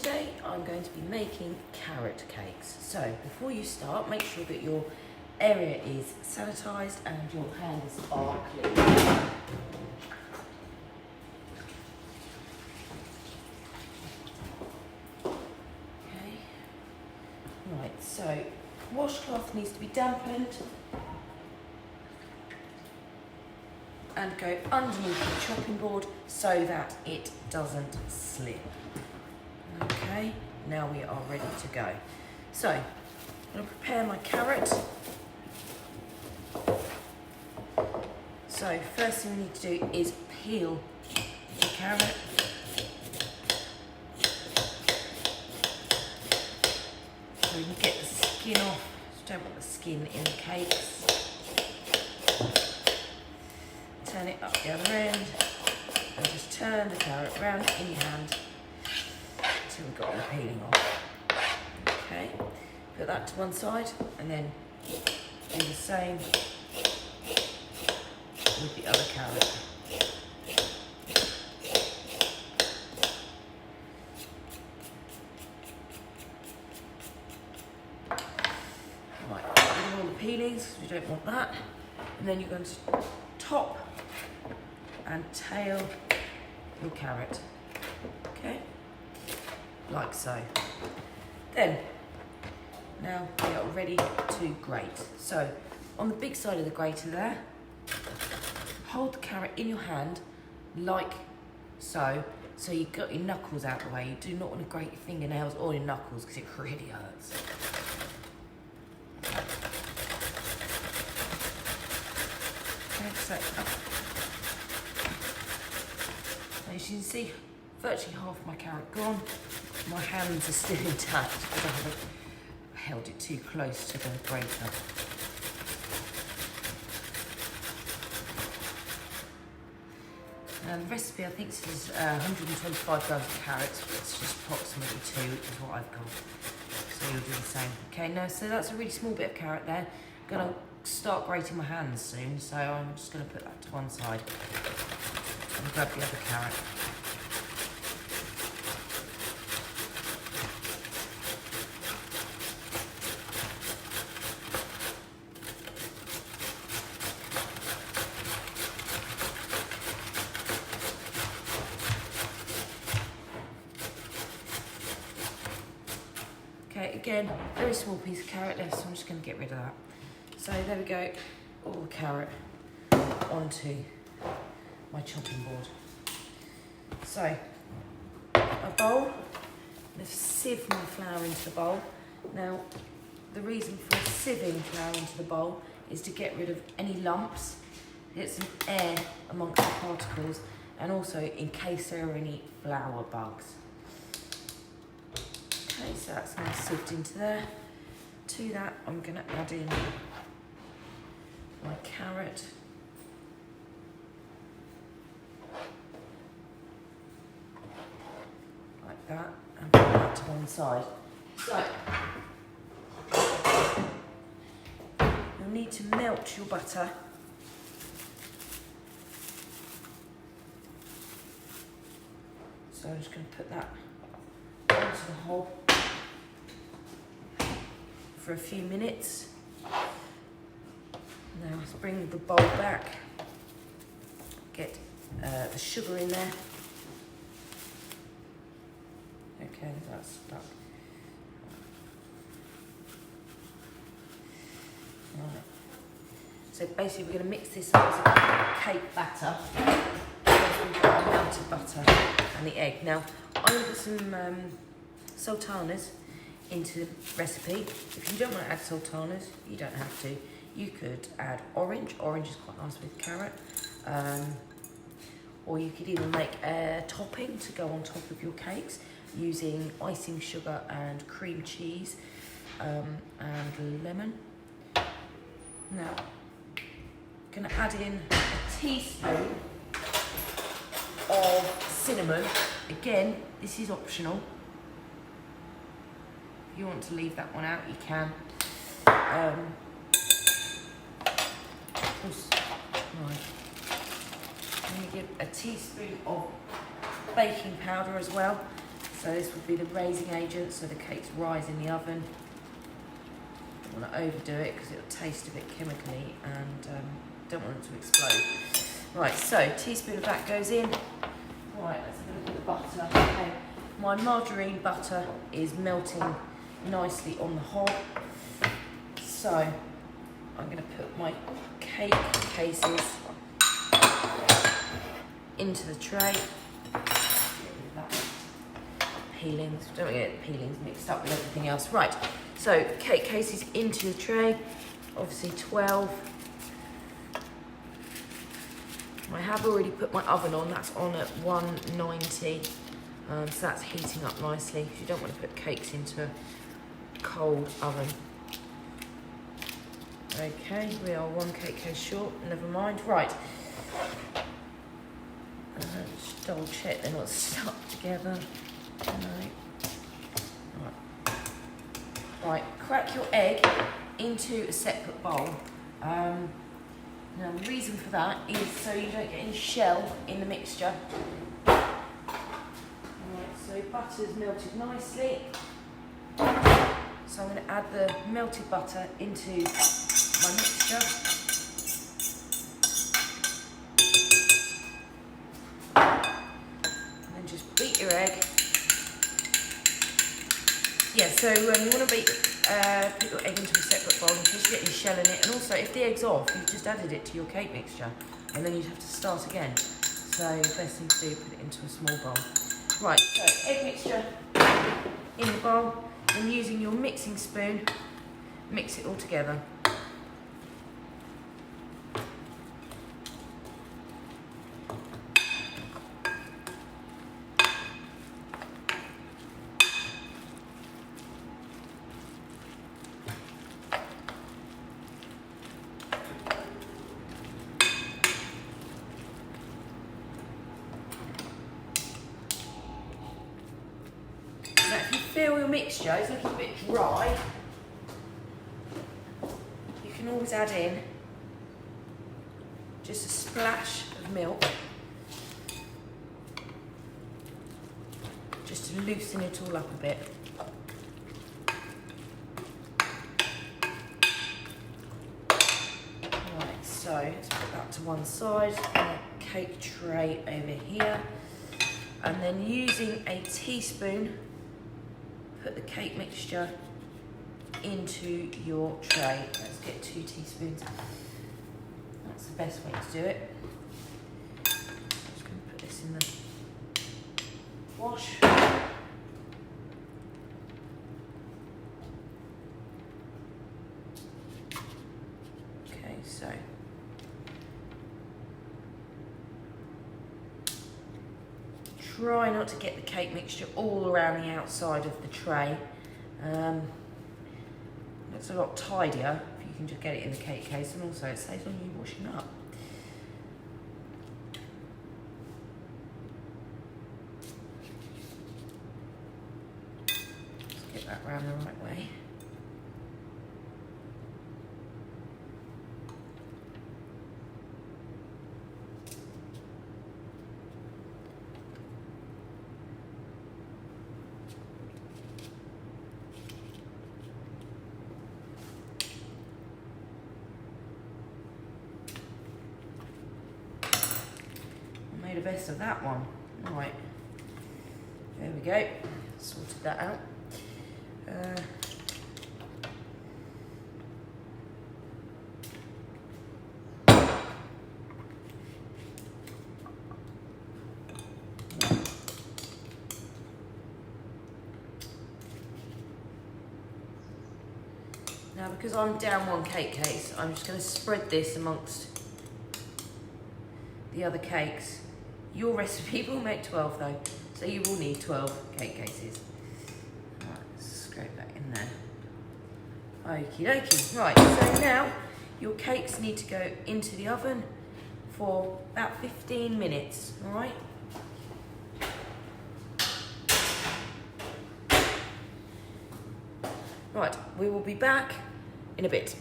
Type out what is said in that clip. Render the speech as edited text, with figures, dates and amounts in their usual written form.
Today I'm going to be making carrot cakes. So before you start, make sure that your area is sanitised and your hands are clean. Okay. Right, so washcloth needs to be dampened and go underneath the chopping board so that it doesn't slip. Okay, now we are ready to go. So, I'm going to prepare my carrot. So, first thing we need to do is peel the carrot. So we can get the skin off. Just don't want the skin in the cakes. Turn it up the other end and just turn the carrot around in your hand. We've got the peeling off. Okay, put that to one side and then do the same with the other carrot. Right, get rid of all the peelings, we don't want that. And then you're going to top and tail your carrot. Okay? Like so. Then, now we are ready to grate. So, on the big side of the grater there, hold the carrot in your hand like so, so you've got your knuckles out the way. You do not want to grate your fingernails or your knuckles because it really hurts. Okay, so, as you can see, virtually half my carrot gone. My hands are still intact because I haven't held it too close to the grater. Now the recipe, I think, says 125 grams of carrots, but it's just approximately 2, which is what I've got. So you'll do the same. Okay, now, so that's a really small bit of carrot there. I'm going to start grating my hands soon, so I'm just going to put that to one side and grab the other carrot. Okay, again, very small piece of carrot left, so I'm just going to get rid of that. So there we go, all the carrot onto my chopping board. So, a bowl, let's sieve my flour into the bowl. Now, the reason for sieving flour into the bowl is to get rid of any lumps, get some air amongst the particles, and also in case there are any flour bugs. Okay, so that's now sieved into there. To that, I'm going to add in my carrot. Like that, and put that to one side. So, you'll need to melt your butter. So I'm just going to put that onto the hob for a few minutes. Now let's bring the bowl back, get the sugar in there. Okay, that's stuck. Right. So basically we're going to mix this up as a cake batter. We've got our melted butter and the egg. Now I'm going to put some sultanas into the recipe. If you don't want to add sultanas, you don't have to. You could add orange. Orange is quite nice with carrot. Or you could even make a topping to go on top of your cakes using icing sugar and cream cheese and lemon. Now, I'm going to add in a teaspoon of cinnamon. Again, this is optional. If you want to leave that one out, you can. Right. I'm going to give a teaspoon of baking powder as well. So this would be the raising agent, so the cakes rise in the oven. Don't want to overdo it because it'll taste a bit chemically, and don't want them to explode. Right, so teaspoon of that goes in. Right, let's have a look at the butter. Okay, my margarine butter is melting nicely on the hob. So I'm going to put my cake cases into the tray. Peelings, don't get the peelings mixed up with everything else. Right, so cake cases into the tray, obviously 12. I have already put my oven on, that's on at 190, so that's heating up nicely. You don't want to put cakes into a cold oven. Okay, we are one cake case short, never mind. Right, just double check they're not stuck together. No. Right, crack your egg into a separate bowl. Now the reason for that is so you don't get any shell in the mixture. Right, so butter's melted nicely. So I'm going to add the melted butter into my mixture. And then just beat your egg. Yeah, so you want to put your egg into a separate bowl in case you get any shell in it. And also, if the egg's off, you've just added it to your cake mixture, and then you'd have to start again. So the best thing to do, put it into a small bowl. Right, so egg mixture in the bowl, and using your mixing spoon, mix it all together. Now, if you feel your mixture is looking a bit dry, you can always add in just a splash of milk, just to loosen it all up a bit. Right, so let's put that to one side, cake tray over here, and then using a teaspoon, put the cake mixture into your tray. Let's get 2 teaspoons. That's the best way to do it. I'm just going to put this in the wash. Okay, so try not to get the cake mixture all around the outside of the tray. Looks a lot tidier if you can just get it in the cake case, and also it saves on you washing up. Let's get that round the right way. Made a best of that one. Right, there we go, sorted that out. Now, because I'm down one cake case, I'm just going to spread this amongst the other cakes. Your recipe will make 12 though, so you will need 12 cake cases. Right, let's scrape that in there. Okie dokie. Right, so now your cakes need to go into the oven for about 15 minutes, all right? Right, we will be back in a bit.